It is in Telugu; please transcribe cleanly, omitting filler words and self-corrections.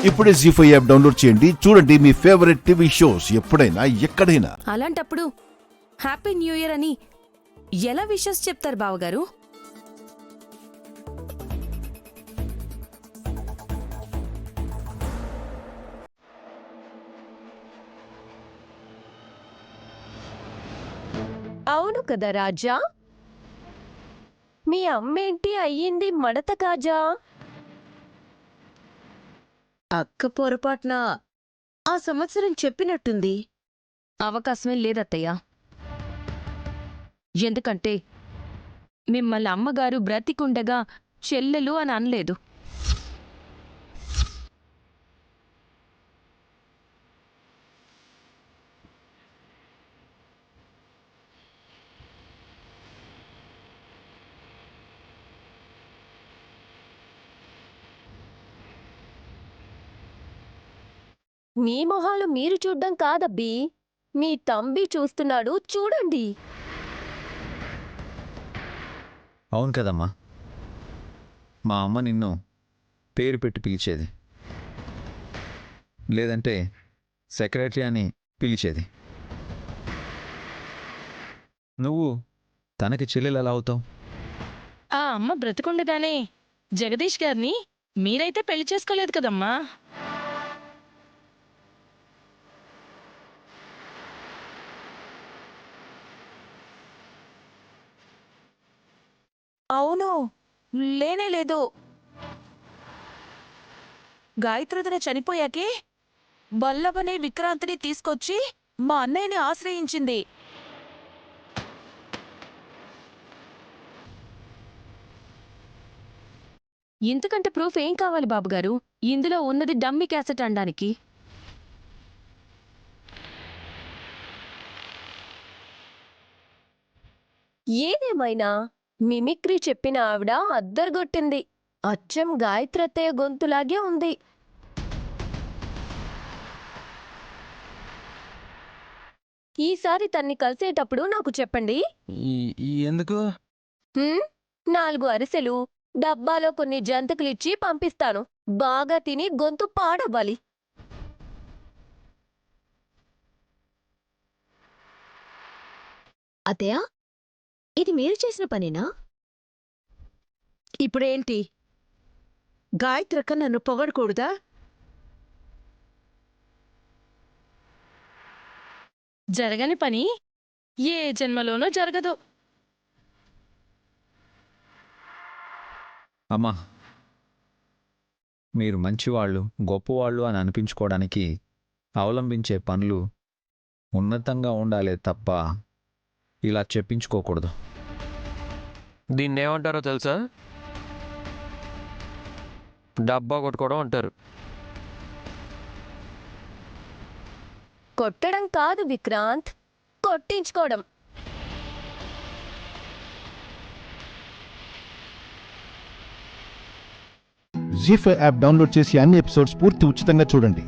ఇప్పుడే జీ5 యాప్ డౌన్లోడ్ చేయండి. చూడండి మీ ఫేవరెట్ టీవీ షోస్ ఎప్పుడైనా ఎక్కడైనా. అలాంటప్పుడు హ్యాపీ న్యూ ఇయర్ అని ఎలా విషెస్ చెప్తారు బావగారు? అవును కదా రాజా, మీ అమ్మేంటి అయ్యింది మడత కాజా? అక్క పొరపాటున ఆ సంవత్సరం చెప్పినట్టుంది. అవకాశమే లేదత్తయ్యా. ఎందుకంటే మిమ్మల్ని అమ్మగారు బ్రతికుండగా చెల్లెలు అని అనలేదు. మీ మొహాలు మీరు చూడ్డం కాదబ్బీ, మీ తంబి చూస్తున్నాడు, చూడండి. అవును కదమ్మా, మా అమ్మ నిన్ను పేరు పెట్టి పిలిచేది, లేదంటే సెక్రటరీ అని పిలిచేది. నువ్వు తనకి చెల్లెలు ఎలా అవుతావు? ఆ అమ్మ బ్రతికుండగానే జగదీష్ గారిని మీరైతే పెళ్లి చేసుకోలేదు కదమ్మా. అవును, లేనే లేదు. గాయత్రదన చనిపోయాకే వల్లభనే విక్రాంతిని తీసుకొచ్చి మా అన్నయ్యని ఆశ్రయించింది. ఇంతకంటే ప్రూఫ్ ఏం కావాలి బాబుగారు? ఇందులో ఉన్నది డమ్మీ క్యాసెట్ అనడానికి. ఏదేమైనా మిమిక్రీ చెప్పిన ఆవిడ అద్దర్గొట్టింది. అచ్చం గాయత్రత్తయ్య గొంతులాగే ఉంది. ఈసారి తన్ని కలిసేటప్పుడు నాకు చెప్పండి. ఎందుకు? 4 అరిసెలు డబ్బాలో కొన్ని జంతికలిచ్చి పంపిస్తాను. బాగా తిని గొంతు పాడవ్వాలి. అత్తయ్య, ఇది మీరు చేసిన పనేనా? ఇప్పుడేంటి, గాయత్రక్క నన్ను పొగడకూడదా? జరగని పని ఏ జన్మలోనూ జరగదు. అమ్మా, మీరు మంచివాళ్ళు, గొప్పవాళ్ళు అని అనిపించుకోవడానికి అవలంబించే పనులు ఉన్నతంగా ఉండాలే తప్ప ఇలా చెప్పించుకోకూడదు. దీన్నేమంటారో తెలుసా? డబ్బా కొట్టుకోవడం అంటారు. కొట్టడం కాదు విక్రాంత్, కొట్టించుకోవడం. జీ5 యాప్ డౌన్లోడ్ చేసి అన్ని ఎపిసోడ్స్ పూర్తి ఉచితంగా చూడండి.